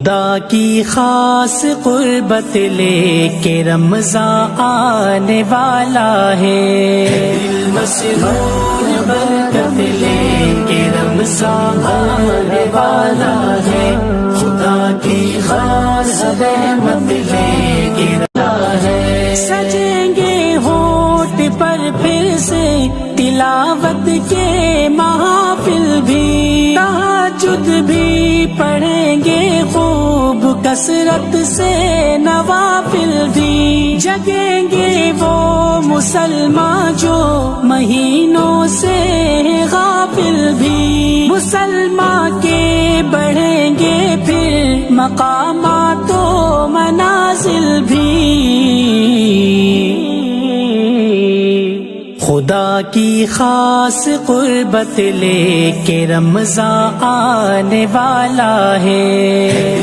خدا کی خاص قربت لے کے رمضان آنے والا ہے، دل مسرور برکت لے کے رمضان آنے والا ہے، خدا کی خاص رحمت لے کے ہے، سجیں گے ہونٹ پر پھر سے تلاوت کے محافل بھی، تہجد بھی پڑھیں گے خوب کثرت سے نوافل بھی، جگیں گے وہ مسلمان جو مہینوں سے غافل بھی، مسلمان کے بڑھیں گے پھر مقامات و منازل بھی، خدا کی خاص قربت لے کے رمضان آنے والا ہے۔